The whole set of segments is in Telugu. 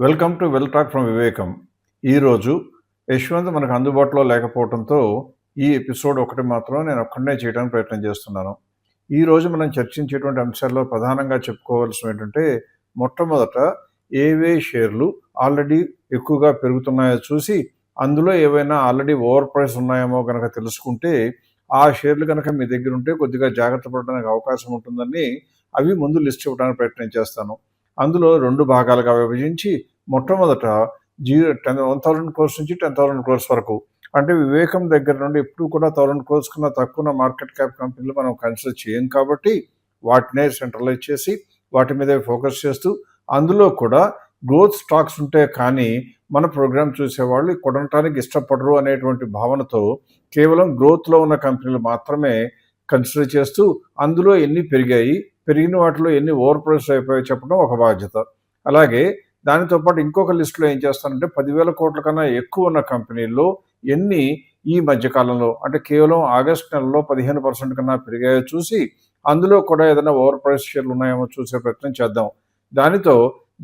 Welcome to well talk from వివేకం. ఈరోజు యశ్వంత్ మనకు అందుబాటులో లేకపోవడంతో ఈ ఎపిసోడ్ ఒకటి మాత్రం నేను ఒక్కడనే చేయడానికి ప్రయత్నం చేస్తున్నాను. ఈరోజు మనం చర్చించేటువంటి అంశాల్లో ప్రధానంగా చెప్పుకోవాల్సిన ఏంటంటే, మొట్టమొదట ఏవే షేర్లు ఆల్రెడీ ఎక్కువగా పెరుగుతున్నాయో చూసి అందులో ఏవైనా ఆల్రెడీ ఓవర్ ప్రైస్ ఉన్నాయేమో కనుక తెలుసుకుంటే ఆ షేర్లు కనుక మీ దగ్గర ఉంటే కొద్దిగా జాగ్రత్త పడడానికి అవకాశం ఉంటుందని అవి ముందు లిస్ట్ ఇవ్వడానికి ప్రయత్నం చేస్తాను. అందులో 2 భాగాలుగా విభజించి మొట్టమొదట 1000 క్రోర్స్ నుంచి 10,000 క్రోర్స్ వరకు, అంటే వివేకం దగ్గర నుండి ఎప్పుడు కూడా 1000 క్రోర్స్ కన్నా తక్కువ మార్కెట్ క్యాప్ కంపెనీలు మనం కన్సిడర్ చేయం కాబట్టి వాటినే సెంట్రలైజ్ చేసి వాటి మీదే ఫోకస్ చేస్తూ, అందులో కూడా గ్రోత్ స్టాక్స్ ఉంటే కానీ మన ప్రోగ్రామ్ చూసేవాళ్ళు కొనడానికి ఇష్టపడరు అనేటువంటి భావనతో కేవలం గ్రోత్లో ఉన్న కంపెనీలు మాత్రమే కన్సిడర్ చేస్తూ అందులో ఎన్ని పెరిగాయి, పెరిగిన వాటిలో ఎన్ని ఓవర్ ప్రైస్ అయిపోయాయో చెప్పడం ఒక బాధ్యత. అలాగే దానితో పాటు ఇంకొక లిస్టులో ఏం చేస్తానంటే 10,000 కోట్ల కన్నా ఎక్కువ ఉన్న కంపెనీల్లో ఎన్ని ఈ మధ్యకాలంలో అంటే కేవలం ఆగస్టు నెలలో 15% కన్నా పెరిగాయో చూసి అందులో కూడా ఏదైనా ఓవర్ ప్రైస్ షేర్లు ఉన్నాయేమో చూసే ప్రయత్నం చేద్దాం. దానితో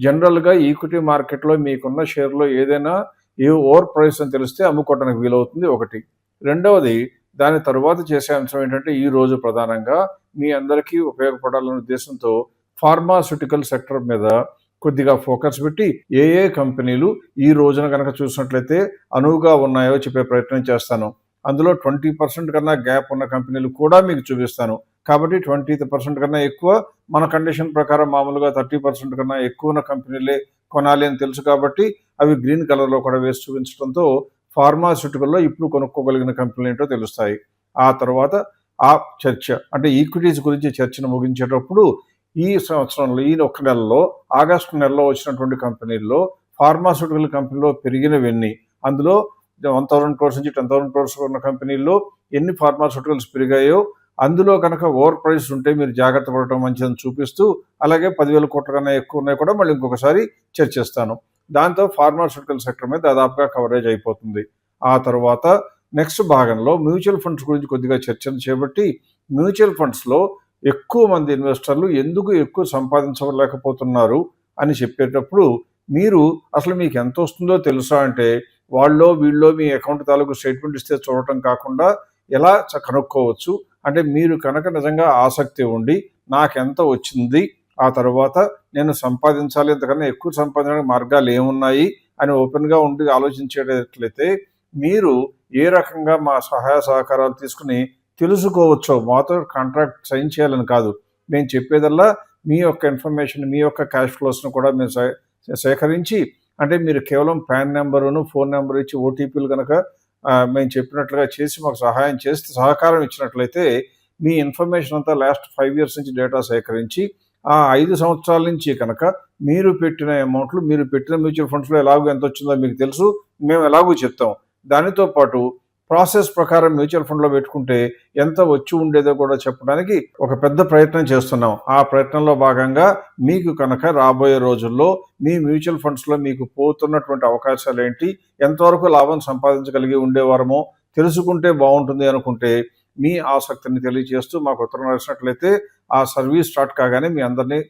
జనరల్గా ఈక్విటీ మార్కెట్లో మీకున్న షేర్లో ఏదైనా ఏ ఓవర్ ప్రైస్ అని తెలిస్తే అమ్ముకోవడానికి వీలవుతుంది ఒకటి. రెండవది, దాని తరువాత చేసే అంశం ఏంటంటే ఈరోజు ప్రధానంగా మీ అందరికీ ఉపయోగపడాలనే ఉద్దేశంతో ఫార్మాస్యూటికల్ సెక్టర్ మీద కొద్దిగా ఫోకస్ పెట్టి ఏ ఏ కంపెనీలు ఈ రోజున కనుక చూసినట్లయితే అనువుగా ఉన్నాయో చెప్పే ప్రయత్నం చేస్తాను. అందులో 20% కన్నా గ్యాప్ ఉన్న కంపెనీలు కూడా మీకు చూపిస్తాను. కాబట్టి 20% కన్నా ఎక్కువ మన కండిషన్ ప్రకారం మామూలుగా 30% కన్నా ఎక్కువ ఉన్న కంపెనీలే కొనాలి అని తెలుసు కాబట్టి అవి గ్రీన్ కలర్లో కూడా వేసి చూపించడంతో ఫార్మాస్యూటికల్లో ఇప్పుడు కొనుక్కోగలిగిన కంపెనీలు ఏంటో తెలుస్తాయి. ఆ తర్వాత ఆ చర్చ అంటే ఈక్విటీస్ గురించి చర్చను ముగించేటప్పుడు ఈ సంవత్సరంలో ఈ ఒక్క నెలలో ఆగస్టు నెలలో వచ్చినటువంటి కంపెనీల్లో ఫార్మాస్యూటికల్ కంపెనీలో పెరిగినవన్నీ, అందులో 1,000 క్రోర్స్ నుంచి 10,000 క్రోర్స్ ఉన్న కంపెనీల్లో ఎన్ని ఫార్మాస్యూటికల్స్ పెరిగాయో అందులో కనుక ఓవర్ ప్రైస్ ఉంటే మీరు జాగ్రత్త పడటం మంచిదని చూపిస్తూ, అలాగే 10,000 కోట్ల కన్నా ఎక్కువ ఉన్నాయి కూడా మళ్ళీ ఇంకొకసారి చర్చిస్తాను. దాంతో ఫార్మాస్యూటికల్ సెక్టర్ మీద దాదాపుగా కవరేజ్ అయిపోతుంది. ఆ తర్వాత నెక్స్ట్ భాగంలో మ్యూచువల్ ఫండ్స్ గురించి కొద్దిగా చర్చను చేపట్టి మ్యూచువల్ ఫండ్స్లో ఎక్కువ మంది ఇన్వెస్టర్లు ఎందుకు ఎక్కువ సంపాదించలేకపోతున్నారు అని చెప్పేటప్పుడు మీరు అసలు మీకు ఎంత వస్తుందో తెలుసా అంటే వీళ్ళో మీ అకౌంట్ తాలూకు స్టేట్మెంట్ ఇస్తే చూడటం కాకుండా ఎలా కనుక్కోవచ్చు అంటే మీరు కనుక నిజంగా ఆసక్తి ఉండి నాకెంత వచ్చింది, ఆ తర్వాత నేను సంపాదించాలి, ఇంతకన్నా ఎక్కువ సంపాదించడానికి మార్గాలు ఏమున్నాయి అని ఓపెన్గా ఉండి ఆలోచించేటట్లయితే మీరు ఏ రకంగా మా సహాయ సహకారాలు తీసుకుని తెలుసుకోవచ్చో. మాతో కాంట్రాక్ట్ సైన్ చేయాలని కాదు, నేను చెప్పేదల్లా మీ యొక్క ఇన్ఫర్మేషన్, మీ యొక్క క్యాష్ ఫ్లోస్ను కూడా మేము సేకరించి, అంటే మీరు కేవలం పాన్ నెంబరును ఫోన్ నెంబర్ ఇచ్చి ఓటీపీలు కనుక మేము చెప్పినట్లుగా చేసి మాకు సహాయం చేస్తే సహకారం ఇచ్చినట్లయితే మీ ఇన్ఫర్మేషన్ అంతా లాస్ట్ 5 years నుంచి డేటా సేకరించి ఆ 5 సంవత్సరాల నుంచి కనుక మీరు పెట్టిన అమౌంట్లు, మీరు పెట్టిన మ్యూచువల్ ఫండ్స్లో ఎలాగో ఎంత వచ్చిందో మీకు తెలుసు, మేము ఎలాగో చెప్తాం. దానితో పాటు ప్రాసెస్ ప్రకారం మ్యూచువల్ ఫండ్లో పెట్టుకుంటే ఎంత వచ్చి ఉండేదో కూడా చెప్పడానికి ఒక పెద్ద ప్రయత్నం చేస్తున్నాం. ఆ ప్రయత్నంలో భాగంగా మీకు కనుక రాబోయే రోజుల్లో మీ మ్యూచువల్ ఫండ్స్లో మీకు పోతున్నటువంటి అవకాశాలు ఏంటి, ఎంతవరకు లాభం సంపాదించగలిగి ఉండేవారమో తెలుసుకుంటే బాగుంటుంది అనుకుంటే మీ ఆసక్తిని తెలియజేస్తూ మాకు ఉత్తరం రాసినట్లయితే ఆ సర్వీస్ స్టార్ట్ కాగానే మీ అందరినీ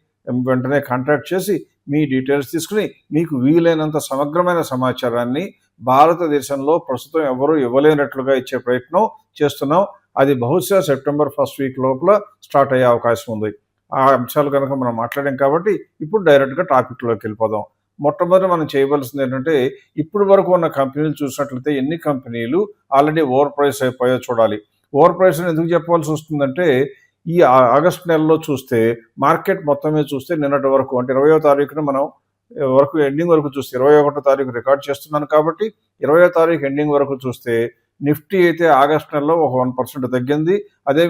వెంటనే కాంటాక్ట్ చేసి మీ డీటెయిల్స్ తీసుకుని మీకు వీలైనంత సమగ్రమైన సమాచారాన్ని భారతదేశంలో ప్రస్తుతం ఎవరూ ఇవ్వలేనట్లుగా ఇచ్చే ప్రయత్నం చేస్తున్నాం. అది బహుశా సెప్టెంబర్ 1st week లోపల స్టార్ట్ అయ్యే అవకాశం ఉంది. ఆ అంశాలు కనుక మనం మాట్లాడాం కాబట్టి ఇప్పుడు డైరెక్ట్గా టాపిక్లోకి వెళ్ళిపోదాం. మొట్టమొదటి మనం చేయవలసింది ఏంటంటే ఇప్పుడు వరకు ఉన్న కంపెనీలు చూసినట్లయితే ఎన్ని కంపెనీలు ఆల్రెడీ ఓవర్ ప్రైస్ అయిపోయో చూడాలి. ఓవర్ ప్రైస్ ఎందుకు చెప్పవలసి వస్తుందంటే ఈ ఆగస్టు నెలలో చూస్తే మార్కెట్ మొత్తం మీద చూస్తే నిన్నటి వరకు అంటే 20వ తారీఖున మనం వరకు ఎండింగ్ వరకు చూస్తే 21వ తారీఖు రికార్డ్ చేస్తున్నాను కాబట్టి 20వ తారీఖు ఎండింగ్ వరకు చూస్తే నిఫ్టీ అయితే ఆగస్టు నెలలో ఒక 1% తగ్గింది, అదే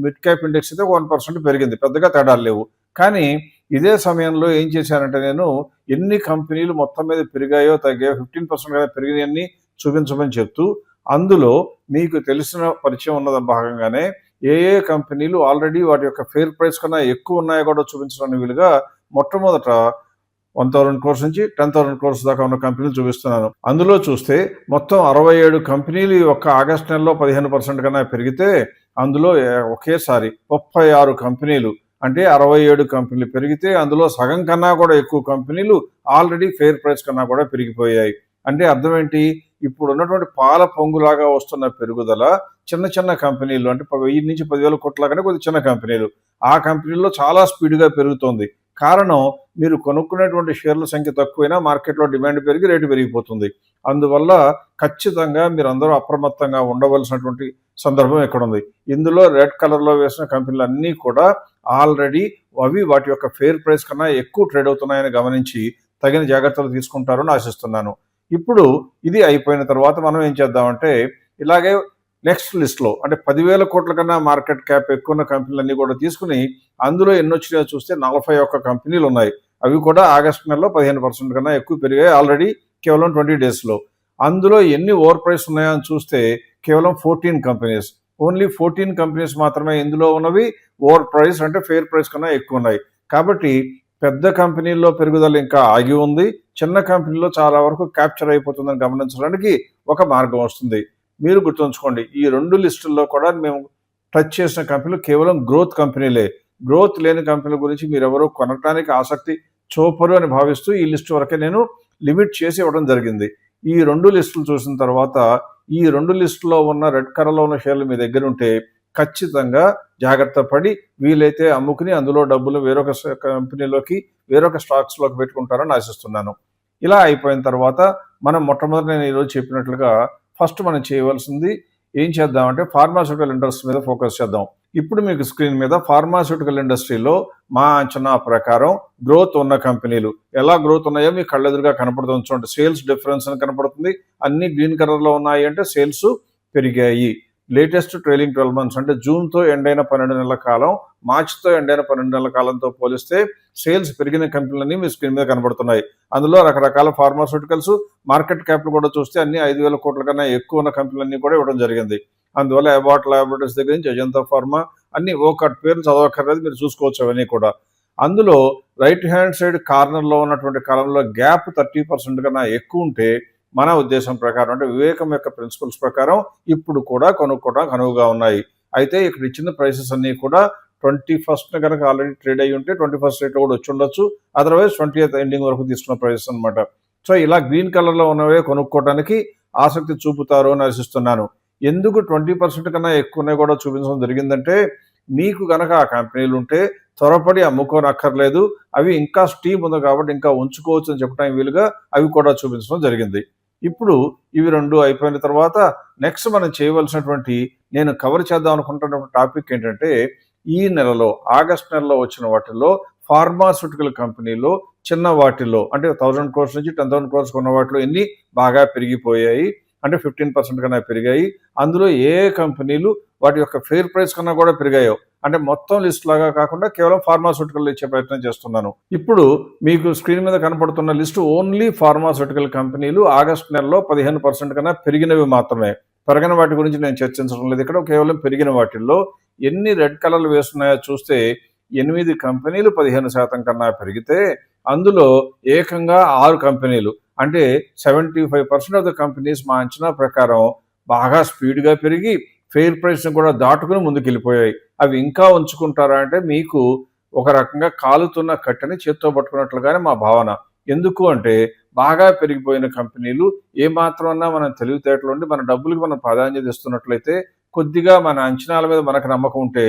మిడ్ క్యాప్ ఇండెక్స్ అయితే 1% పెరిగింది, పెద్దగా తేడాలు లేవు. కానీ ఇదే సమయంలో ఏం చేశానంటే నేను ఎన్ని కంపెనీలు మొత్తం మీద పెరిగాయో తగ్గాయో 15% కదా పెరిగినాయన్ని చూపించమని చెప్తూ అందులో మీకు తెలిసిన పరిచయం ఉన్నద భాగంగానే ఏ ఏ కంపెనీలు ఆల్రెడీ వాటి యొక్క ఫేర్ ప్రైస్ కన్నా ఎక్కువ ఉన్నాయో కూడా చూపించడానికి వీలుగా మొట్టమొదట 1,000 క్రోర్స్ నుంచి 10,000 క్రోర్స్ దాకా ఉన్న కంపెనీలు చూపిస్తున్నాను. అందులో చూస్తే మొత్తం 67 కంపెనీలు ఒక్క ఆగస్టు నెలలో 15% కన్నా పెరిగితే అందులో ఒకేసారి 36 కంపెనీలు అంటే 67 కంపెనీలు పెరిగితే అందులో సగం కన్నా కూడా ఎక్కువ కంపెనీలు ఆల్రెడీ ఫెయిర్ ప్రైస్ కన్నా కూడా పెరిగిపోయాయి. అంటే అర్థం ఏంటి? ఇప్పుడు ఉన్నటువంటి పాల పొంగులాగా వస్తున్న పెరుగుదల చిన్న చిన్న కంపెనీలు అంటే 1000 నుంచి 10,000 కోట్ల కంటే కొద్ది చిన్న కంపెనీలు, ఆ కంపెనీల్లో చాలా స్పీడ్గా పెరుగుతోంది. కారణం, మీరు కొనుక్కునేటువంటి షేర్ల సంఖ్య తక్కువైనా మార్కెట్లో డిమాండ్ పెరిగి రేటు పెరిగిపోతుంది. అందువల్ల ఖచ్చితంగా మీరందరూ అప్రమత్తంగా ఉండవలసినటువంటి సందర్భం ఇక్కడ ఉంది. ఇందులో రెడ్ కలర్లో వేసిన కంపెనీలు అన్నీ కూడా ఆల్రెడీ వాటి యొక్క ఫెయిర్ ప్రైస్ కన్నా ఎక్కువ ట్రేడ్ అవుతున్నాయని గమనించి తగిన జాగ్రత్తలు తీసుకుంటారని ఆశిస్తున్నాను. ఇప్పుడు ఇది అయిపోయిన తర్వాత మనం ఏం చేద్దామంటే, ఇలాగే నెక్స్ట్ లిస్ట్లో అంటే 10,000 కోట్ల కన్నా మార్కెట్ క్యాప్ ఎక్కువ ఉన్న కంపెనీలన్నీ కూడా తీసుకుని అందులో ఎన్ని వచ్చినాయో చూస్తే 41 కంపెనీలు ఉన్నాయి. అవి కూడా ఆగస్టు నెలలో 15% కన్నా ఎక్కువ పెరిగాయి ఆల్రెడీ కేవలం 20 డేస్లో. అందులో ఎన్ని ఓవర్ ప్రైస్ ఉన్నాయో అని చూస్తే కేవలం 14 కంపెనీస్, ఓన్లీ 14 కంపెనీస్ మాత్రమే ఇందులో ఉన్నవి ఓవర్ ప్రైస్ అంటే ఫెయిర్ ప్రైస్ కన్నా ఎక్కువ ఉన్నాయి. కాబట్టి పెద్ద కంపెనీల్లో పెరుగుదల ఇంకా ఆగి ఉంది, చిన్న కంపెనీల్లో చాలా వరకు క్యాప్చర్ అయిపోతుందని గమనించడానికి ఒక మార్గం వస్తుంది. మీరు గుర్తుంచుకోండి, ఈ 2 లిస్టుల్లో కూడా మేము టచ్ చేసిన కంపెనీలు కేవలం గ్రోత్ కంపెనీలే. గ్రోత్ లేని కంపెనీల గురించి మీరెవరూ కొనడానికి ఆసక్తి చూపరు అని భావిస్తూ ఈ లిస్టు వరకే నేను లిమిట్ చేసి ఇవ్వడం జరిగింది. ఈ 2 లిస్టులు చూసిన తర్వాత ఈ 2 లిస్టులో ఉన్న రెడ్ కలర్లో ఉన్న షేర్లు మీ దగ్గర ఉంటే ఖచ్చితంగా జాగ్రత్త పడి వీలైతే అమ్ముకుని అందులో డబ్బులు వేరొక కంపెనీలోకి వేరొక స్టాక్స్లోకి పెట్టుకుంటారని ఆశిస్తున్నాను. ఇలా అయిపోయిన తర్వాత మనం మొట్టమొదటి నేను ఈరోజు చెప్పినట్లుగా ఫస్ట్ మనం చేయవలసింది ఏం చేద్దామంటే ఫార్మాస్యూటికల్ ఇండస్ట్రీ మీద ఫోకస్ చేద్దాం. ఇప్పుడు మీకు స్క్రీన్ మీద ఫార్మాస్యూటికల్ ఇండస్ట్రీలో మా అంచనా ప్రకారం గ్రోత్ ఉన్న కంపెనీలు ఎలా గ్రోత్ ఉన్నాయో మీకు కళ్ళెదురుగా కనపడుతుంది. చూడండి, సేల్స్ డిఫరెన్స్ అని కనపడుతుంది. అన్ని గ్రీన్ కలర్లో ఉన్నాయి అంటే సేల్స్ పెరిగాయి. లేటెస్ట్ ట్రైలింగ్ 12 మంత్స్ అంటే జూన్తో ఎండ్ అయిన 12 నెలల కాలం, మార్చితో ఎండ్ అయిన 12 నెలల కాలంతో పోలిస్తే సేల్స్ పెరిగిన కంపెనీలన్నీ మీ స్క్రీన్ మీద కనబడుతున్నాయి. అందులో రకరకాల ఫార్మాస్యూటికల్స్, మార్కెట్ క్యాపిటల్ కూడా చూస్తే అన్ని 5,000 కోట్ల కన్నా ఎక్కువ ఉన్న కంపెనీలన్నీ కూడా ఇవ్వడం జరిగింది. అందువల్ల అబాట్ ల్యాబొరేటరీస్ దగ్గర నుంచి అజంతా ఫార్మా అన్ని ఒక పేర్లు చదవక్కర్లేదు, మీరు చూసుకోవచ్చు అవన్నీ కూడా. అందులో రైట్ హ్యాండ్ సైడ్ కార్నర్లో ఉన్నటువంటి కాలంలో గ్యాప్ 30% కన్నా ఎక్కువ ఉంటే మన ఉద్దేశం ప్రకారం అంటే వివేకం యొక్క ప్రిన్సిపల్స్ ప్రకారం ఇప్పుడు కూడా కొనుక్కోవడానికి అనువుగా ఉన్నాయి. అయితే ఇక్కడ ఇచ్చిన ప్రైసెస్ అన్నీ కూడా 21st కనుక ఆల్రెడీ ట్రేడ్ అయ్యి ఉంటే 21st రేట్ కూడా వచ్చి ఉండొచ్చు, అదర్వైజ్ 20th ఎండింగ్ వరకు తీసుకున్న ప్రైసెస్ అనమాట. సో ఇలా గ్రీన్ కలర్లో ఉన్నవే కొనుక్కోవడానికి ఆసక్తి చూపుతారు అని ఆశిస్తున్నాను. ఎందుకు 20% కన్నా ఎక్కువనే కూడా చూపించడం జరిగిందంటే, మీకు కనుక ఆ కంపెనీలు ఉంటే త్వరపడి అమ్ముకోనక్కర్లేదు, అవి ఇంకా స్టీమ్ ఉంది కాబట్టి ఇంకా ఉంచుకోవచ్చు అని చెప్పడానికి వీలుగా అవి కూడా చూపించడం జరిగింది. ఇప్పుడు ఇవి 2 అయిపోయిన తర్వాత నెక్స్ట్ మనం చేయవలసినటువంటి నేను కవర్ చేద్దాం అనుకుంటున్న టాపిక్ ఏంటంటే, ఈ నెలలో ఆగస్ట్ నెలలో వచ్చిన వాటిల్లో ఫార్మాస్యూటికల్ కంపెనీలో చిన్న వాటిల్లో అంటే 1000 crores నుంచి 10,000 crores కొన్న వాటిలో ఎన్ని బాగా పెరిగిపోయాయి అంటే 15% కన్నా పెరిగాయి. అందులో ఏ కంపెనీలు వాటి యొక్క ఫెయిర్ ప్రైస్ కన్నా కూడా పెరిగాయో అంటే మొత్తం లిస్ట్ లాగా కాకుండా కేవలం ఫార్మాస్యూటికల్ ఇచ్చే ప్రయత్నం చేస్తున్నాను. ఇప్పుడు మీకు స్క్రీన్ మీద కనపడుతున్న లిస్టు ఓన్లీ ఫార్మాస్యూటికల్ కంపెనీలు ఆగస్టు నెలలో 15% కన్నా పెరిగినవి మాత్రమే. పెరగని వాటి గురించి నేను చర్చించడం లేదు ఇక్కడ, కేవలం పెరిగిన వాటిల్లో ఎన్ని రెడ్ కలర్లు వేస్తున్నాయో చూస్తే 8 కంపెనీలు 15% కన్నా పెరిగితే అందులో ఏకంగా 6 కంపెనీలు అంటే 75% ఆఫ్ ద కంపెనీస్ మా అంచనా ప్రకారం బాగా స్పీడ్గా పెరిగి ఫెయిర్ ప్రైస్ని కూడా దాటుకుని ముందుకు వెళ్ళిపోయాయి. అవి ఇంకా ఉంచుకుంటారా అంటే మీకు ఒక రకంగా కాలుతున్న కట్టెని చేత్తో పట్టుకున్నట్లుగానే మా భావన. ఎందుకు అంటే బాగా పెరిగిపోయిన కంపెనీలు ఏమాత్రమన్నా మనం తెలివితేటలు ఉండి మన డబ్బులకి మనం ప్రాధాన్యత ఇస్తున్నట్లయితే కొద్దిగా మన అంచనాల మీద మనకు నమ్మకం ఉంటే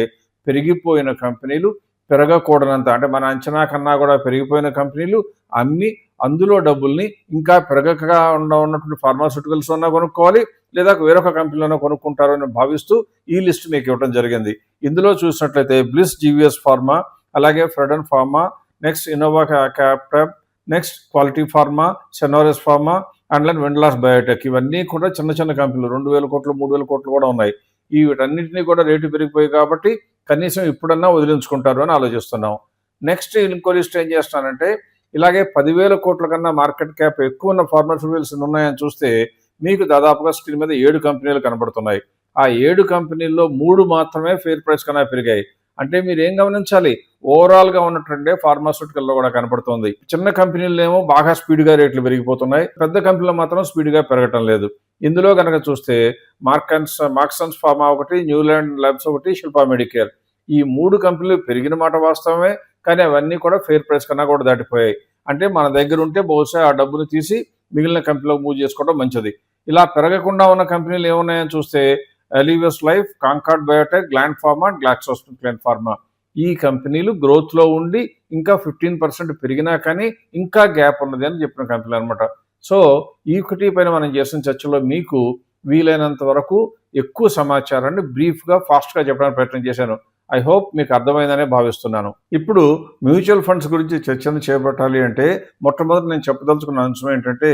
పెరిగిపోయిన కంపెనీలు పెరగకూడనంత అంటే మన అంచనా కన్నా కూడా పెరిగిపోయిన కంపెనీలు అమ్మి అందులో డబ్బుల్ని ఇంకా పెరగకగా ఉన్నటువంటి ఫార్మాస్యూటికల్స్ ఉన్నా కొనుక్కోవాలి, లేదా వేరొక కంపెనీలోనే కొనుక్కుంటారు అని భావిస్తూ ఈ లిస్ట్ మీకు ఇవ్వడం జరిగింది. ఇందులో చూసినట్లయితే బ్లిస్ జీవీఎస్ ఫార్మా, అలాగే ఫ్రెడన్ pharma, next Innova Captab, next quality pharma, Senores pharma and line Windlas biotech, ఇవన్నీ కూడా చిన్న చిన్న కంపెనీలు 2,000 కోట్లు 3,000 కోట్లు కూడా ఉన్నాయి. ఈ వీటన్నింటినీ కూడా రేటు పెరిగిపోయి కాబట్టి కనీసం ఇప్పుడన్నా వదిలించుకుంటారు అని ఆలోచిస్తున్నాం. నెక్స్ట్ ఇంకో లిస్ట్ ఏం చేస్తానంటే ఇలాగే 10,000 కోట్ల కన్నా మార్కెట్ క్యాప్ ఎక్కువ ఉన్న ఫార్మాస్యూటికల్స్ ఉన్నాయని చూస్తే మీకు దాదాపుగా స్క్రీన్ మీద 7 కంపెనీలు కనబడుతున్నాయి. ఆ 7 కంపెనీల్లో 3 మాత్రమే ఫెయిర్ ప్రైస్ కన్నా పెరిగాయి. అంటే మీరు ఏం గమనించాలి, ఓవరాల్గా ఉన్న ట్రెండే ఫార్మాస్యూటికల్లో కూడా కనపడుతుంది. చిన్న కంపెనీలు ఏమో బాగా స్పీడ్గా రేట్లు పెరిగిపోతున్నాయి, పెద్ద కంపెనీలు మాత్రం స్పీడ్గా పెరగటం లేదు. ఇందులో కనుక చూస్తే మార్క్సన్స్ ఫార్మా ఒకటి, న్యూలాండ్ ల్యాబ్స్ ఒకటి, శిల్పా మెడికేర్, ఈ 3 కంపెనీలు పెరిగిన మాట వాస్తవమే, కానీ అవన్నీ కూడా ఫెయిర్ ప్రైస్ కన్నా కూడా దాటిపోయాయి. అంటే మన దగ్గర ఉంటే బహుశా ఆ డబ్బును తీసి మిగిలిన కంపెనీలో మూవ్ చేసుకోవడం మంచిది. ఇలా పెరగకుండా ఉన్న కంపెనీలు ఏమున్నాయని చూస్తే Alivus life, Concord biotech, Gland pharma, GlaxoSmithKline pharma ఈ కంపెనీలు గ్రోత్లో ఉండి ఇంకా 15% పెరిగినా కానీ ఇంకా గ్యాప్ ఉన్నది అని చెప్పిన కంపెనీలు అనమాట. సో ఈక్విటీ పైన మనం చేసిన చర్చలో మీకు వీలైనంత వరకు ఎక్కువ సమాచారాన్ని బ్రీఫ్గా ఫాస్ట్గా చెప్పడానికి ప్రయత్నం చేశాను. ఐ హోప్ మీకు అర్థమైందనే భావిస్తున్నాను. ఇప్పుడు మ్యూచువల్ ఫండ్స్ గురించి చర్చను చేపట్టాలి అంటే మొట్టమొదటి నేను చెప్పదలుచుకున్న అంశం ఏంటంటే,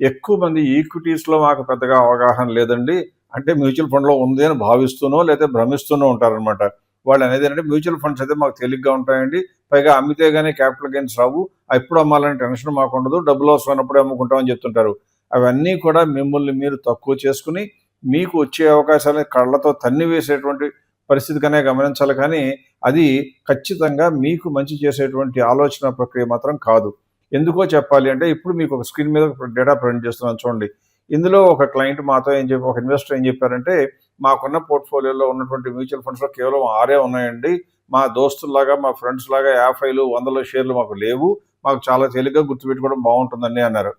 ఎక్కువ మంది ఈక్విటీస్లో మాకు పెద్దగా అవగాహన లేదండి, అంటే మ్యూచువల్ ఫండ్లో ఉంది అని భావిస్తూనో లేదా భ్రమిస్తూనో ఉంటారనమాట. వాళ్ళు అనేది ఏంటంటే మ్యూచువల్ ఫండ్స్ అయితే మాకు తేలిగ్గా ఉంటాయండి, పైగా అమ్మితే కానీ క్యాపిటల్ గెయిన్స్ రావు, ఎప్పుడు అమ్మాలని టెన్షన్ మాకు ఉండదు, డబ్బులు అవసరమైనప్పుడే అమ్ముకుంటామని చెప్తుంటారు. అవన్నీ కూడా మిమ్మల్ని మీరు తక్కువ చేసుకుని మీకు వచ్చే అవకాశాలని కళ్ళతో తన్ని వేసేటువంటి పరిస్థితిగానే గమనించాలి, కానీ అది ఖచ్చితంగా మీకు మంచి చేసేటువంటి ఆలోచన ప్రక్రియ మాత్రం కాదు. ఎందుకో చెప్పాలి అంటే, ఇప్పుడు మీకు ఒక స్క్రీన్ మీద డేటా ప్రజెంట్ చేస్తున్నాను చూడండి. ఇందులో ఒక క్లయింట్ మాతో ఒక ఇన్వెస్టర్ ఏం చెప్పారంటే, మాకున్న పోర్ట్ఫోలియోలో ఉన్నటువంటి మ్యూచువల్ ఫండ్స్లో కేవలం 6 ఉన్నాయండి, మా దోస్తుల్లాగా మా ఫ్రెండ్స్ లాగా 50లు 100 షేర్లు మాకు లేవు, మాకు చాలా తేలిగ్గా గుర్తుపెట్టుకోవడం బాగుంటుందండి అన్నారు.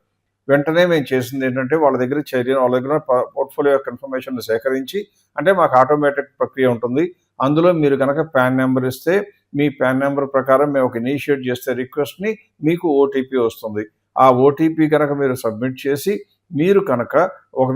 వెంటనే మేము చేసింది ఏంటంటే, వాళ్ళ దగ్గర పోర్ట్ఫోలియో యొక్క ఇన్ఫర్మేషన్ సేకరించి, అంటే మాకు ఆటోమేటిక్ ప్రక్రియ ఉంటుంది, అందులో మీరు కనుక పాన్ నెంబర్ ఇస్తే మీ పాన్ నెంబర్ ప్రకారం మేము ఒక ఇనిషియేట్ చేస్తే రిక్వెస్ట్ని మీకు ఓటీపీ వస్తుంది. ఆ ఓటీపీ కనుక మీరు సబ్మిట్ చేసి మీరు కనుక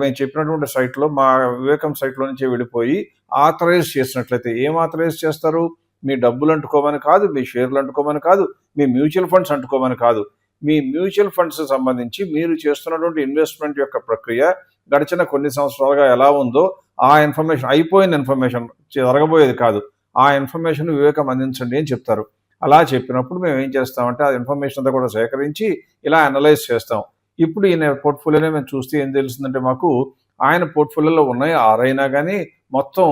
మేము చెప్పినటువంటి సైట్లో, మా వివేకం సైట్లో నుంచి వెళ్ళిపోయి ఆథరైజ్ చేసినట్లయితే, ఏం ఆథరైజ్ చేస్తారు? మీ డబ్బులు అంటుకోమని కాదు, మీ షేర్లు అంటుకోమని కాదు, మీ మ్యూచువల్ ఫండ్స్ అంటుకోమని కాదు, మీ మ్యూచువల్ ఫండ్స్ సంబంధించి మీరు చేస్తున్నటువంటి ఇన్వెస్ట్మెంట్ యొక్క ప్రక్రియ గడిచిన కొన్ని సంవత్సరాలుగా ఎలా ఉందో ఆ ఇన్ఫర్మేషన్, అయిపోయిన ఇన్ఫర్మేషన్, జరగబోయేది కాదు, ఆ ఇన్ఫర్మేషన్ వివేకం అందించండి అని చెప్తారు. అలా చెప్పినప్పుడు మేము ఏం చేస్తామంటే ఆ ఇన్ఫర్మేషన్ అంతా కూడా సేకరించి ఇలా అనలైజ్ చేస్తాం. ఇప్పుడు ఈయన పోర్ట్ఫోలియోనే మేము చూస్తే ఏం తెలుస్తుందంటే, మాకు ఆయన పోర్ట్ఫోలియోలో ఉన్నాయి 6 అయినా కానీ మొత్తం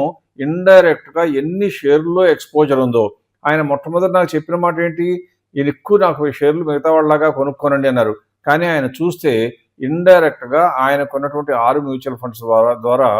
ఇండైరెక్ట్గా ఎన్ని షేర్లలో ఎక్స్పోజర్ ఉందో, ఆయన మొట్టమొదటి నాకు చెప్పిన మాట ఏంటి, ఇది ఎక్కువ నాకు షేర్లు మిగతా వాళ్ళలాగా కొనుక్కోనండి అన్నారు. కానీ ఆయన చూస్తే ఇండైరెక్ట్గా ఆయనకు ఉన్నటువంటి 6 మ్యూచువల్ ఫండ్స్ ద్వారా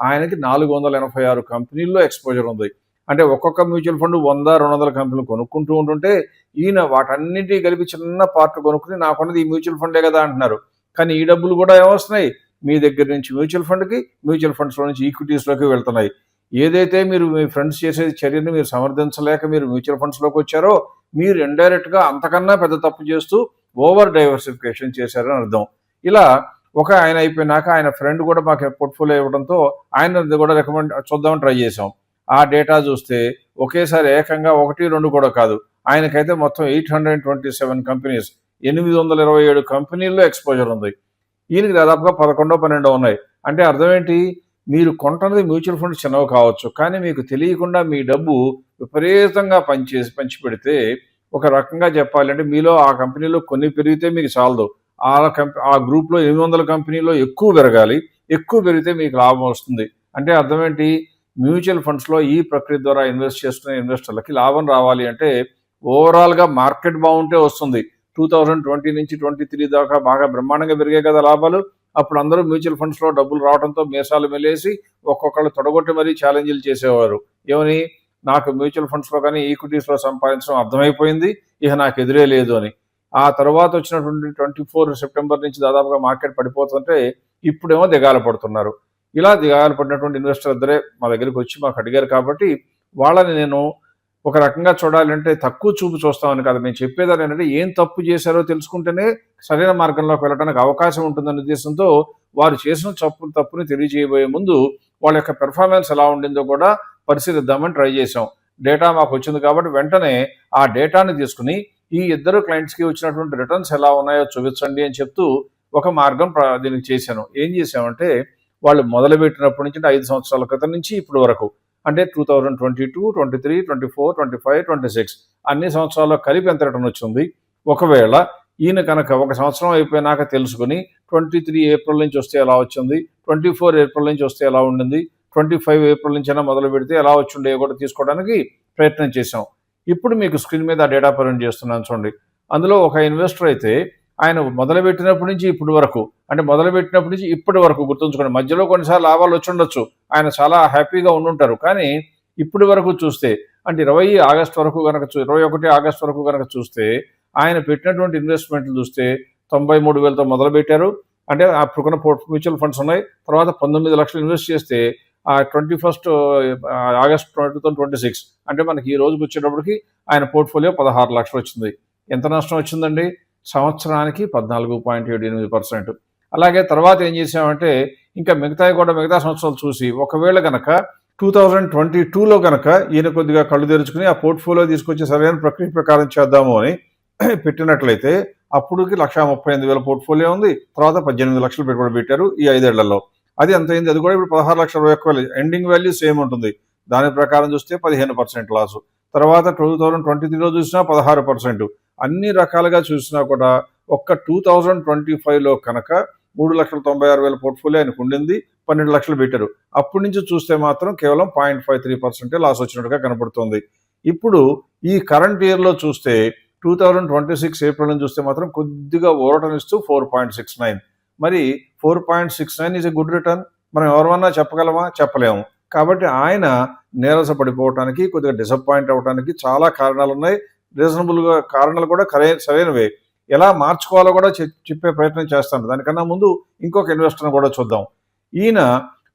ఆయనకి 486 కంపెనీల్లో ఎక్స్పోజర్ ఉంది. అంటే ఒక్కొక్క మ్యూచువల్ ఫండ్ 100-200 కంపెనీలు కొనుక్కుంటూ ఉంటుంటే ఈయన వాటన్నిటికీ కలిపి చిన్న పార్ట్ కొనుక్కుని నాకున్నది ఈ మ్యూచువల్ ఫండే కదా అంటున్నారు. కానీ ఈ డబ్బులు కూడా ఏమొస్తున్నాయి, మీ దగ్గర నుంచి మ్యూచువల్ ఫండ్కి, మ్యూచువల్ ఫండ్స్లో నుంచి ఈక్విటీస్లోకి వెళ్తున్నాయి. ఏదైతే మీరు మీ ఫ్రెండ్స్ చేసే చర్యను మీరు సమర్థించలేక మీరు మ్యూచువల్ ఫండ్స్లోకి వచ్చారో, మీరు ఇండైరెక్ట్గా అంతకన్నా పెద్ద తప్పు చేస్తూ ఓవర్ డైవర్సిఫికేషన్ చేశారని అర్థం. ఇలా ఒక ఆయన అయిపోయినాక ఆయన ఫ్రెండ్ కూడా మాకు పోర్ట్ఫోలియో ఇవ్వడంతో ఆయన కూడా రికమెండ్ చూద్దామని ట్రై చేసాం. ఆ డేటా చూస్తే ఒకేసారి ఏకంగా 1-2 కూడా కాదు, ఆయనకైతే మొత్తం 827 కంపెనీస్, 827 కంపెనీల్లో ఎక్స్పోజర్ ఉంది. ఈయనకి దాదాపుగా 11-12 ఉన్నాయి. అంటే అర్థం ఏంటి, మీరు కొంటున్నది మ్యూచువల్ ఫండ్స్ చిన్నవి కావచ్చు, కానీ మీకు తెలియకుండా మీ డబ్బు విపరీతంగా పంచి పెడితే, ఒక రకంగా చెప్పాలంటే మీలో ఆ కంపెనీలో కొన్ని పెరిగితే మీకు చాలదు, ఆ గ్రూప్లో 800 కంపెనీలో ఎక్కువ పెరగాలి, ఎక్కువ పెరిగితే మీకు లాభం వస్తుంది. అంటే అర్థం ఏంటి, మ్యూచువల్ ఫండ్స్లో ఈ ప్రక్రియ ద్వారా ఇన్వెస్ట్ చేసుకునే ఇన్వెస్టర్లకి లాభం రావాలి అంటే ఓవరాల్గా మార్కెట్ బాగుంటే వస్తుంది. 2020 నుంచి 23 దాకా బాగా బ్రహ్మాండంగా పెరిగాయి కదా లాభాలు. అప్పుడు అందరూ మ్యూచువల్ ఫండ్స్లో డబ్బులు రావడంతో మీసాలు మెలేసి ఒక్కొక్కళ్ళు తొడగొట్టి మరీ ఛాలెంజ్లు చేసేవారు. ఏమని, నాకు మ్యూచువల్ ఫండ్స్లో కానీ ఈక్విటీస్లో సంపాదించడం అర్థమైపోయింది, ఇక నాకు ఎదురే లేదు అని. ఆ తర్వాత వచ్చినటువంటి 24 సెప్టెంబర్ నుంచి దాదాపుగా మార్కెట్ పడిపోతుంటే ఇప్పుడేమో దిగాలు పడుతున్నారు. ఇలా దిగాలు పడినటువంటి ఇన్వెస్టర్ ఇద్దరే మా దగ్గరికి వచ్చి మాకు అడిగారు కాబట్టి వాళ్ళని నేను ఒక రకంగా చూడాలంటే తక్కువ చూపు చూస్తామని కాదు, నేను చెప్పేదాన్ని ఏంటంటే ఏం తప్పు చేశారో తెలుసుకుంటేనే సరైన మార్గంలోకి వెళ్ళడానికి అవకాశం ఉంటుందనే ఉద్దేశంతో వారు చేసిన తప్పుని తెలియజేయబోయే ముందు వాళ్ళ యొక్క పెర్ఫార్మెన్స్ ఎలా ఉండిందో కూడా పరిశీలిద్దామని ట్రై చేసాం. డేటా మాకు వచ్చింది కాబట్టి వెంటనే ఆ డేటాని తీసుకుని ఈ ఇద్దరు క్లయింట్స్కి వచ్చినటువంటి రిటర్న్స్ ఎలా ఉన్నాయో చూపించండి అని చెప్తూ ఒక మార్గం దీనికి చేశాను. ఏం చేసామంటే, వాళ్ళు మొదలుపెట్టినప్పటి నుంచి 5 సంవత్సరాల క్రితం నుంచి ఇప్పటి వరకు, అంటే 2022, 23, 24, 25, 26 అన్ని సంవత్సరాల్లో కలిపి ఎంత రిటర్న్ వచ్చింది, ఒకవేళ ఈయన కనుక ఒక సంవత్సరం అయిపోయినాక తెలుసుకుని 23 ఏప్రిల్ నుంచి వస్తే ఎలా వచ్చింది, 24 ఏప్రిల్ నుంచి వస్తే ఎలా ఉండింది, 25 ఏప్రిల్ నుంచి అయినా మొదలు పెడితే ఎలా వచ్చిండే కూడా తీసుకోవడానికి ప్రయత్నం చేశాం. ఇప్పుడు మీకు స్క్రీన్ మీద ఆ డేటా ప్రజెంట్ చేస్తున్నాను చూడండి. అందులో ఒక ఇన్వెస్టర్ అయితే ఆయన మొదలుపెట్టినప్పటి నుంచి ఇప్పటి వరకు, అంటే మొదలుపెట్టినప్పటి నుంచి ఇప్పటి వరకు గుర్తుంచుకోండి, మధ్యలో కొన్నిసార్లు లాభాలు వచ్చి ఉండొచ్చు, ఆయన చాలా హ్యాపీగా ఉండుంటారు, కానీ ఇప్పటి వరకు చూస్తే అంటే 21 ఆగస్టు వరకు కనుక చూస్తే ఆయన పెట్టినటువంటి ఇన్వెస్ట్మెంట్లు చూస్తే 93,000తో మొదలుపెట్టారు. అంటే అప్పుడున్న మ్యూచువల్ ఫండ్స్ ఉన్నాయి. తర్వాత 19 లక్షలు ఇన్వెస్ట్ చేస్తే ఆ 21 ఆగస్ట్ 2026 అంటే మనకి ఈ రోజుకి వచ్చేటప్పటికి ఆయన పోర్ట్ఫోలియో 16 లక్షలు వచ్చింది. ఎంత నష్టం వచ్చిందండి? సంవత్సరానికి 14.78%. అలాగే తర్వాత ఏం చేసామంటే ఇంకా మిగతా సంవత్సరాలు చూసి ఒకవేళ కనుక 2022లో కనుక ఈయన కొద్దిగా కళ్ళు తెరుచుకుని ఆ పోర్ట్ఫోలియో తీసుకొచ్చి సరైన ప్రక్రియ ప్రకారం చేద్దాము అని పెట్టినట్లయితే అప్పుడుకి 1,38,000 పోర్ట్ఫోలియో ఉంది. తర్వాత 18 లక్షలు పెట్టుబడి పెట్టారు ఈ 5 ఏళ్లలో. అది ఎంత అయింది? అది కూడా ఇప్పుడు 16,21,000. ఎండింగ్ వాల్యూ సేమ్ ఉంటుంది. దాని ప్రకారం చూస్తే 15% లాసు. తర్వాత 2023లో చూసినా 16%. అన్ని రకాలుగా చూసినా కూడా ఒక్క 2025లో కనుక 3,96,000 పోర్ట్ఫోలియో ఆయనకు ఉండింది. 12 లక్షలు పెట్టారు. అప్పటి నుంచి చూస్తే మాత్రం కేవలం 0.53% లాస్ వచ్చినట్టుగా కనపడుతుంది. ఇప్పుడు ఈ కరెంట్ ఇయర్లో చూస్తే 2026 ఏప్రిల్ నుంచి చూస్తే మాత్రం కొద్దిగా ఊరటనిస్తూ 4.69. మరి 4.69 ఈజ్ ఎ గుడ్ రిటర్న్. మనం ఎవరన్నా చెప్పగలమా? చెప్పలేము. కాబట్టి ఆయన నీరస పడిపోవటానికి, కొద్దిగా డిసప్పాయింట్ అవ్వడానికి చాలా కారణాలు ఉన్నాయి. రీజనబుల్గా కారణాలు కూడా సరైనవే. ఎలా మార్చుకోవాలో కూడా చెప్పే ప్రయత్నం చేస్తాను. దానికన్నా ముందు ఇంకొక ఇన్వెస్టర్ని కూడా చూద్దాం. ఈయన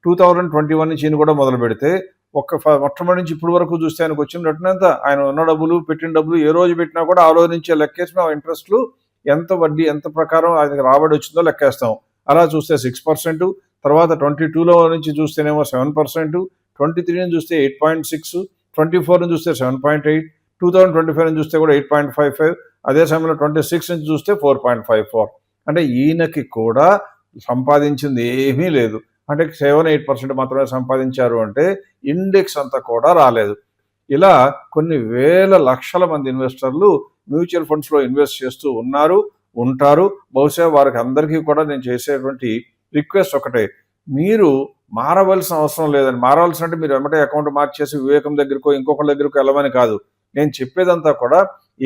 2021 నుంచి ఈయన కూడా మొదలు పెడితే మొట్టమొదటి నుంచి ఇప్పటి వరకు చూస్తే ఆయనకు వచ్చిన రిటర్న్ ఎంత? ఆయన ఉన్న డబ్బులు, పెట్టిన డబ్బులు ఏ రోజు పెట్టినా కూడా ఆ రోజు నుంచే లెక్కేసి మేము ఇంట్రెస్ట్లు ఎంత వడ్డీ ఎంత ప్రకారం ఆయనకి రాబడి వచ్చిందో లెక్కేస్తాం. అలా చూస్తే 6%, తర్వాత 22లో నుంచి చూస్తేనేమో 7%, 23 నుంచి చూస్తే 8.6, 24 నుంచి చూస్తే 7.8, 2025 నుంచి చూస్తే కూడా 8.55, అదే సమయంలో 26 నుంచి చూస్తే 4.54. అంటే ఈయనకి కూడా సంపాదించింది ఏమీ లేదు. అంటే 7-8% మాత్రమే సంపాదించారు. అంటే ఇండెక్స్ అంతా కూడా రాలేదు. ఇలా కొన్ని వేల లక్షల మంది ఇన్వెస్టర్లు మ్యూచువల్ ఫండ్స్లో ఇన్వెస్ట్ చేస్తూ ఉంటారు. బహుశా వారికి అందరికీ కూడా నేను చేసేటువంటి రిక్వెస్ట్ ఒకటే, మీరు మారవలసిన అవసరం లేదని. మారవలసిన అంటే మీరు వెంబడే అకౌంట్ మార్చేసి వివేకం దగ్గరకో ఇంకొకరి దగ్గరకో వెళ్ళమని కాదు. నేను చెప్పేదంతా కూడా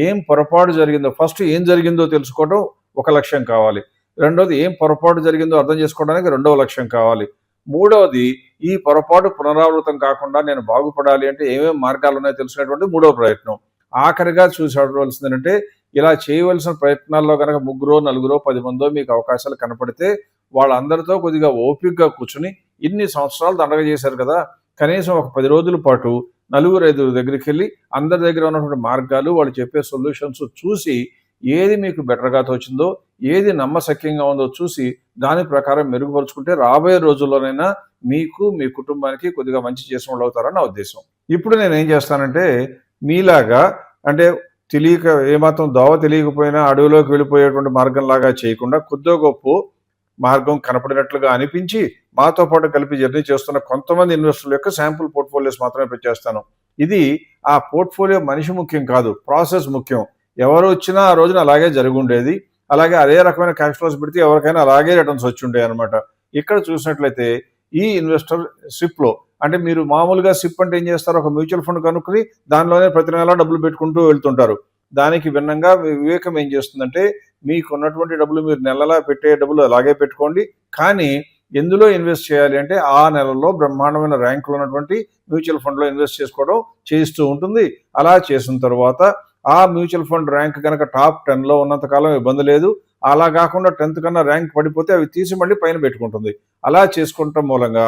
ఏం పొరపాటు జరిగిందో, ఫస్ట్ ఏం జరిగిందో తెలుసుకోవడం ఒక లక్ష్యం కావాలి. రెండోది ఏం పొరపాటు జరిగిందో అర్థం చేసుకోవడానికి రెండవ లక్ష్యం కావాలి. మూడవది ఈ పొరపాటు పునరావృతం కాకుండా నేను బాగుపడాలి అంటే ఏమేమి మార్గాలు ఉన్నాయో తెలుసుకునేటువంటి మూడవ ప్రయత్నం. ఆఖరిగా చూసుకోవాల్సింది ఏంటంటే, ఇలా చేయవలసిన ప్రయత్నాల్లో కనుక 3, 4, 10 మందో మీకు అవకాశాలు కనపడితే వాళ్ళందరితో కొద్దిగా ఓపికగా కూర్చుని ఇన్ని సంవత్సరాలు దండగ చేశారు కదా, కనీసం ఒక 10 రోజుల పాటు 4-5 దగ్గరికి వెళ్ళి అందరి దగ్గర ఉన్నటువంటి మార్గాలు, వాళ్ళు చెప్పే సొల్యూషన్స్ చూసి ఏది మీకు బెటర్గా తోచిందో, ఏది నమ్మశక్యంగా ఉందో చూసి దాని ప్రకారం మెరుగుపరుచుకుంటే రాబోయే రోజుల్లోనైనా మీకు మీ కుటుంబానికి కొద్దిగా మంచి చేసిన వాళ్ళు అవుతారని నా ఉద్దేశం. ఇప్పుడు నేను ఏం చేస్తానంటే, మీలాగా అంటే తెలియక ఏమాత్రం దోవ తెలియకపోయినా అడవిలోకి వెళ్ళిపోయేటువంటి మార్గంలాగా చేయకుండా కొద్దో గొప్ప మార్గం కనపడినట్లుగా అనిపించి మాతో పాటు కలిపి జర్నీ చేస్తున్న కొంతమంది ఇన్వెస్టర్ల యొక్క శాంపుల్ పోర్ట్ఫోలియోస్ మాత్రమే పెట్టేస్తాను. ఇది ఆ పోర్ట్ఫోలియో మనిషి ముఖ్యం కాదు, ప్రాసెస్ ముఖ్యం. ఎవరు వచ్చినా ఆ రోజున అలాగే జరుగుండేది. అలాగే అదే రకమైన క్యాష్ ఫ్లోస్ పెడితే ఎవరికైనా అలాగే రిటర్న్స్ వచ్చి ఉంటాయి అనమాట. ఇక్కడ చూసినట్లయితే ఈ ఇన్వెస్టర్ సిప్లో అంటే మీరు మామూలుగా సిప్ అంటే ఏం చేస్తారు, ఒక మ్యూచువల్ ఫండ్ కనుక్కుని దానిలోనే ప్రతి నెలా డబ్బులు పెట్టుకుంటూ వెళ్తుంటారు. దానికి భిన్నంగా వివేకం ఏం చేస్తుందంటే, మీకు ఉన్నటువంటి డబ్బులు మీరు నెలలా పెట్టే డబ్బులు అలాగే పెట్టుకోండి, కానీ ఎందులో ఇన్వెస్ట్ చేయాలి అంటే ఆ నెలలో బ్రహ్మాండమైన ర్యాంకులు ఉన్నటువంటి మ్యూచువల్ ఫండ్లో ఇన్వెస్ట్ చేసుకోవడం చేస్తూ ఉంటుంది. అలా చేసిన తర్వాత ఆ మ్యూచువల్ ఫండ్ ర్యాంక్ కనుక టాప్ 10లో ఉన్నంతకాలం ఇబ్బంది లేదు. అలా కాకుండా 10th కన్నా ర్యాంక్ పడిపోతే అవి తీసి మళ్ళీ పైన పెట్టుకుంటుంది. అలా చేసుకుంటాం మూలంగా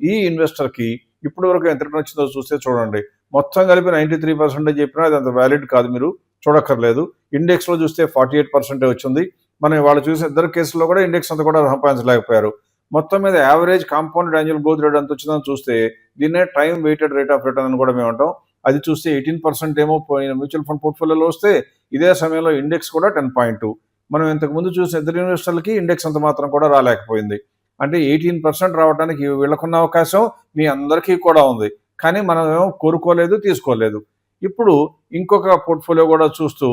ఈ ఇన్వెస్టర్కి ఇప్పటి వరకు ఎంత రిటర్న్ వచ్చిందో చూస్తే చూడండి. మొత్తం కలిపి 93% చెప్పినా అది అంత వ్యాలిడ్ కాదు, మీరు చూడక్కర్లేదు. ఇండెక్స్లో చూస్తే 48% వచ్చింది. మనం వాళ్ళు చూసిన ఇద్దరు కేసుల్లో కూడా ఇండెక్స్ అంతా కూడా సంపాదించలేకపోయారు. మొత్తం మీద average compounded annual growth rate ఎంత వచ్చిందని చూస్తే దీన్నే time weighted rate of return అని కూడా మేము అంటాం. అది చూస్తే 18% ఏమో పోయిన మ్యూచువల్ ఫండ్ పోర్ట్ఫోలియోలో వస్తే ఇదే సమయంలో ఇండెక్స్ కూడా 10.2. మనం ఇంతకుముందు చూసిన ఇద్దరు ఇన్వెస్టర్లకి ఇండెక్స్ అంత మాత్రం కూడా రాలేకపోయింది. అంటే 18% రావడానికి వీళ్ళకున్న అవకాశం మీ అందరికీ కూడా ఉంది, కానీ మనం ఏమో కోరుకోలేదు, తీసుకోలేదు. ఇప్పుడు ఇంకొక పోర్ట్ఫోలియో కూడా చూస్తూ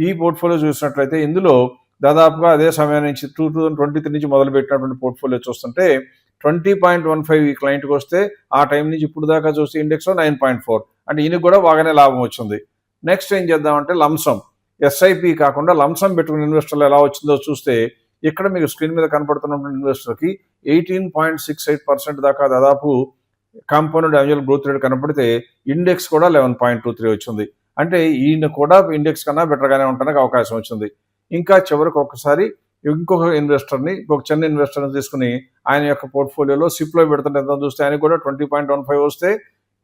ఈ పోర్ట్ఫోలియో చూసినట్లయితే ఇందులో దాదాపుగా అదే సమయం నుంచి 2023 నుంచి మొదలుపెట్టినటువంటి పోర్ట్ఫోలియో చూస్తుంటే 20.15 ఈ క్లయింట్కి వస్తే ఆ టైం నుంచి ఇప్పుడు దాకా చూస్తే ఇండెక్స్లో 9.4. అంటే ఈయనకి కూడా బాగానే లాభం వచ్చింది. నెక్స్ట్ ఏం చేద్దామంటే లంసమ్ ఎస్ఐపి కాకుండా లంసమ్ పెట్టుకున్న ఇన్వెస్టర్లు ఎలా వచ్చిందో చూస్తే ఇక్కడ మీకు స్క్రీన్ మీద కనపడుతున్నటువంటి ఇన్వెస్టర్కి 18.68% దాకా దాదాపు కాంపౌండ్ యాన్యువల్ గ్రోత్ రేట్ కనపడితే ఇండెక్స్ కూడా 11.23 వచ్చింది. అంటే ఈయన కూడా ఇండెక్స్ కన్నా బెటర్గానే ఉండడానికి అవకాశం వచ్చింది. ఇంకా చివరికి ఒకసారి ఇంకొక చిన్న ఇన్వెస్టర్ని తీసుకుని ఆయన యొక్క పోర్ట్ఫోలియోలో సిప్లో పెడుతుంటే ఎంత చూస్తే ఆయన కూడా 20.15 వస్తే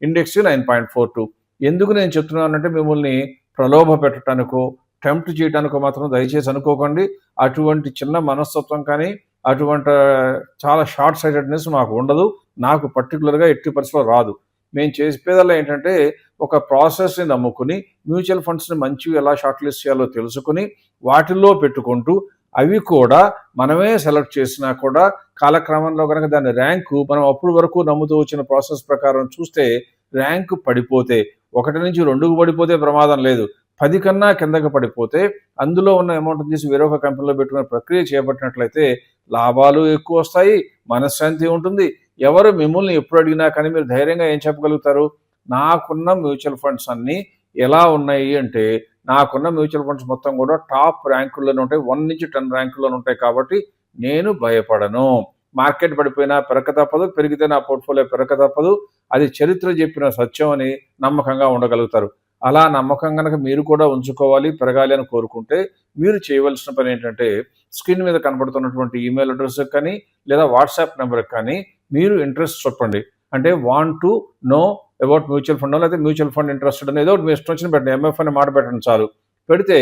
ఇండెక్స్ 9.42. ఎందుకు నేను చెప్తున్నానంటే మిమ్మల్ని ప్రలోభ పెట్టడానికో టెంప్ట్ చేయడానికో మాత్రం దయచేసి అనుకోకండి. అటువంటి చిన్న మనస్తత్వం కానీ అటువంటి చాలా షార్ట్ సైటెడ్నెస్ మాకు ఉండదు. నాకు పర్టికులర్గా ఎట్టి పరిస్థితిలో రాదు. మేము చేసేదల్లా ఏంటంటే ఒక ప్రాసెస్ని నమ్ముకుని మ్యూచువల్ ఫండ్స్ని మంచివి ఎలా షార్ట్ లిస్ట్ చేయాలో తెలుసుకుని వాటిల్లో పెట్టుకుంటూ అవి కూడా మనమే సెలెక్ట్ చేసినా కూడా కాలక్రమంలో కనుక దాని ర్యాంకు మనం అప్పుడు వరకు నమ్ముతూ వచ్చిన ప్రాసెస్ ప్రకారం చూస్తే ర్యాంకు పడిపోతే 1 నుంచి 2కు పడిపోతే ప్రమాదం లేదు. 10 కన్నా కిందకి పడిపోతే అందులో ఉన్న అమౌంట్ తీసి వేరొక కంపెనీలో పెట్టుకునే ప్రక్రియ చేపట్టినట్లయితే లాభాలు ఎక్కువ వస్తాయి, మనశ్శాంతి ఉంటుంది. ఎవరు మిమ్మల్ని ఎప్పుడు అడిగినా కానీ మీరు ధైర్యంగా ఏం చెప్పగలుగుతారు? నాకున్న మ్యూచువల్ ఫండ్స్ అన్నీ ఎలా ఉన్నాయి అంటే నాకున్న మ్యూచువల్ ఫండ్స్ మొత్తం కూడా టాప్ ర్యాంకుల్లోనే ఉంటాయి, 1 నుంచి 10 ర్యాంకుల్లోనే ఉంటాయి కాబట్టి నేను భయపడను. మార్కెట్ పడిపోయినా పెరక తప్పదు, పెరిగితే నా పోర్ట్ఫోలియో పెరక తప్పదు. అది చరిత్ర చెప్పిన సత్యం అని నమ్మకంగా ఉండగలుగుతారు. అలా నమ్మకం కనుక మీరు కూడా ఉంచుకోవాలి, పెరగాలి అని కోరుకుంటే మీరు చేయవలసిన పని ఏంటంటే స్క్రీన్ మీద కనబడుతున్నటువంటి ఈమెయిల్ అడ్రస్కి కానీ లేదా వాట్సాప్ నెంబర్కి కానీ మీరు ఇంట్రెస్ట్ చెప్పండి. అంటే want to know about mutual fund లేకపోతే మ్యూచువల్ ఫండ్ ఇంట్రెస్టెడ్ అని ఏదో మీ ఇష్టం వచ్చిన పెట్టండి. ఎంఎఫ్ అని మాట పెట్టండి చాలు. పెడితే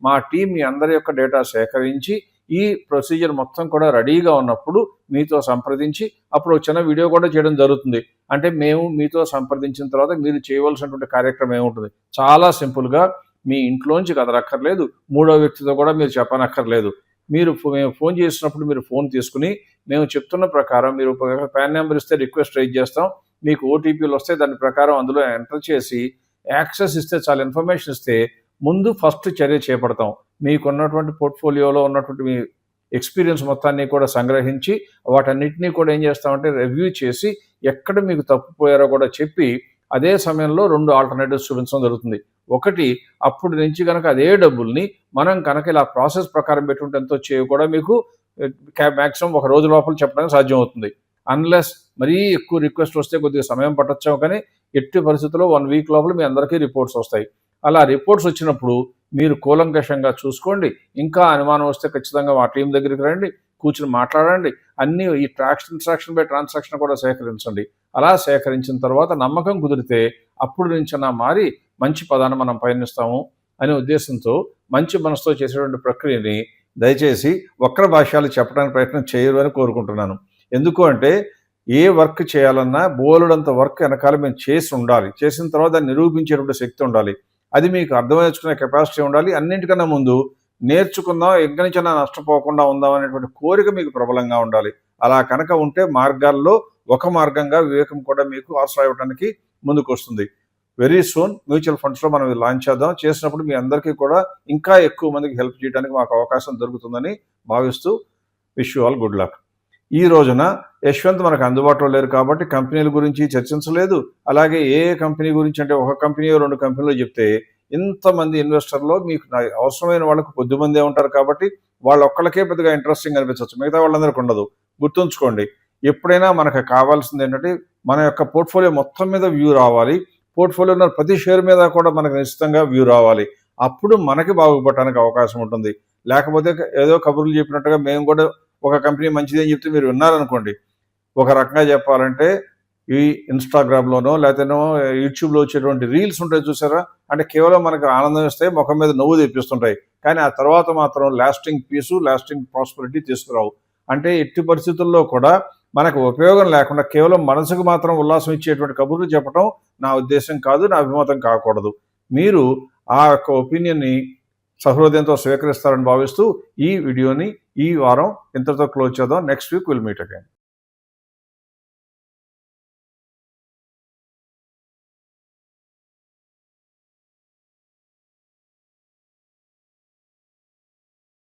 మా టీం మీ అందరి యొక్క డేటా సేకరించి ఈ ప్రొసీజర్ మొత్తం కూడా రెడీగా ఉన్నప్పుడు మీతో సంప్రదించి అప్పుడు చిన్న వీడియో కూడా చేయడం జరుగుతుంది. అంటే మేము మీతో సంప్రదించిన తర్వాత మీరు చేయవలసినటువంటి కార్యక్రమం ఏముంటుంది? చాలా సింపుల్గా మీ ఇంట్లోంచి కదలక్కర్లేదు, 3వ వ్యక్తితో కూడా మీరు చెప్పనక్కర్లేదు. మేము ఫోన్ చేసినప్పుడు మీరు ఫోన్ తీసుకుని మేము చెప్తున్న ప్రకారం మీరు పాన్ నెంబర్ ఇస్తే రిక్వెస్ట్ రైజ్ చేస్తాం, మీకు ఓటీపీలు వస్తే దాని ప్రకారం అందులో ఎంటర్ చేసి యాక్సెస్ ఇస్తే చాలా ఇన్ఫర్మేషన్ ఇస్తే ముందు ఫస్ట్ చర్య చేపడతాం. మీకున్నటువంటి పోర్ట్ఫోలియోలో ఉన్నటువంటి మీ ఎక్స్పీరియన్స్ మొత్తాన్ని కూడా సంగ్రహించి వాటన్నిటినీ కూడా ఏం చేస్తామంటే రివ్యూ చేసి ఎక్కడ మీకు తప్పిపోయారో కూడా చెప్పి అదే సమయంలో 2 ఆల్టర్నేటివ్స్ చూపించడం జరుగుతుంది. ఒకటి, అప్పుడు నుంచి కనుక అదే డబ్బుల్ని మనం కనుక ఇలా ప్రాసెస్ ప్రకారం పెట్టుకుంటే ఎంతో వచ్చేవి కూడా మీకు మ్యాక్సిమం 1 రోజు లోపల చెప్పడానికి సాధ్యం అవుతుంది. అన్లెస్ మరీ ఎక్కువ రిక్వెస్ట్ వస్తే కొద్దిగా సమయం పట్టొచ్చాము, కానీ ఎట్టి పరిస్థితుల్లో 1 వీక్ లోపల మీ అందరికీ రిపోర్ట్స్ వస్తాయి. అలా రిపోర్ట్స్ వచ్చినప్పుడు మీరు కూలంకషంగా చూసుకోండి. ఇంకా అనుమానం వస్తే ఖచ్చితంగా మా టీం దగ్గరికి రండి, కూర్చుని మాట్లాడండి. అన్నీ ఈ ట్రాన్సాక్షన్ బై ట్రాన్సాక్షన్ కూడా సేకరించండి. అలా సేకరించిన తర్వాత నమ్మకం కుదిరితే అప్పుడు నుంచైనా మారి మంచి పదాన్ని మనం పయనిస్తాము అనే ఉద్దేశంతో మంచి మనసుతో చేసేటువంటి ప్రక్రియని దయచేసి వక్ర భాష్యాలు చెప్పడానికి ప్రయత్నం చేయరు అని కోరుకుంటున్నాను. ఎందుకు అంటే ఏ వర్క్ చేయాలన్నా బోలెడంత వర్క్ వెనకాల మేము చేసి ఉండాలి. చేసిన తర్వాత దాన్ని నిరూపించేటువంటి శక్తి ఉండాలి. అది మీకు అర్థం చేసుకునే కెపాసిటీ ఉండాలి. అన్నింటికన్నా ముందు నేర్చుకుందాం, ఎక్కడి నుంచైనా నష్టపోకుండా ఉందాం అనేటువంటి కోరిక మీకు ప్రబలంగా ఉండాలి. అలా కనుక ఉంటే మార్గాల్లో ఒక మార్గంగా వివేకం కూడా మీకు ఆశ్రయ ఇవ్వడానికి ముందుకు వస్తుంది. వెరీ సూన్ మ్యూచువల్ ఫండ్స్లో మనం లాంచ్ చేద్దాం. చేసినప్పుడు మీ అందరికీ కూడా ఇంకా ఎక్కువ మందికి హెల్ప్ చేయడానికి మాకు అవకాశం దొరుకుతుందని భావిస్తూ wish you all good luck. ఈ రోజున యశ్వంత్ మనకు అందుబాటులో లేరు కాబట్టి కంపెనీల గురించి చర్చించలేదు. అలాగే ఏ కంపెనీ గురించి అంటే ఒక కంపెనీ 2 కంపెనీలు చెప్తే ఇంతమంది ఇన్వెస్టర్లో మీకు అవసరమైన వాళ్ళకు కొద్దిమందే ఉంటారు కాబట్టి వాళ్ళొక్కళ్ళకే పెద్దగా ఇంట్రెస్టింగ్ అనిపించవచ్చు, మిగతా వాళ్ళందరికీ ఉండదు. గుర్తుంచుకోండి, ఎప్పుడైనా మనకు కావాల్సింది ఏంటంటే మన యొక్క పోర్ట్ఫోలియో మొత్తం మీద వ్యూ రావాలి. పోర్ట్ఫోలియో ఉన్న ప్రతి షేర్ మీద కూడా మనకు నిశ్చితంగా వ్యూ రావాలి. అప్పుడు మనకి బాగుపడటానికి అవకాశం ఉంటుంది. లేకపోతే ఏదో కబుర్లు చెప్పినట్టుగా మేము కూడా ఒక కంపెనీ మంచిది అని చెప్తే మీరు విన్నారనుకోండి, ఒక రకంగా చెప్పాలంటే ఈ ఇన్స్టాగ్రామ్లోనో లేకపోతేనో యూట్యూబ్లో వచ్చేటువంటి రీల్స్ ఉంటాయి చూసారా, అంటే కేవలం మనకు ఆనందం ఇస్తాయి, ముఖం మీద నవ్వు తెప్పిస్తుంటాయి, కానీ ఆ తర్వాత మాత్రం లాస్టింగ్ పీసు, లాస్టింగ్ ప్రాస్పరిటీ తీసుకురావు. అంటే ఎట్టి పరిస్థితుల్లో కూడా మనకు ఉపయోగం లేకుండా కేవలం మనసుకు మాత్రం ఉల్లాసం ఇచ్చేటువంటి కబుర్లు చెప్పడం నా ఉద్దేశం కాదు, నా అభిమతం కాకూడదు. మీరు ఆ యొక్క ఒపీనియన్ని సహృదయంతో స్వీకరిస్తారని భావిస్తూ ఈ వీడియోని ఈ వారం ఇంతతో క్లోజ్ చేద్దాం. Next week will meet again.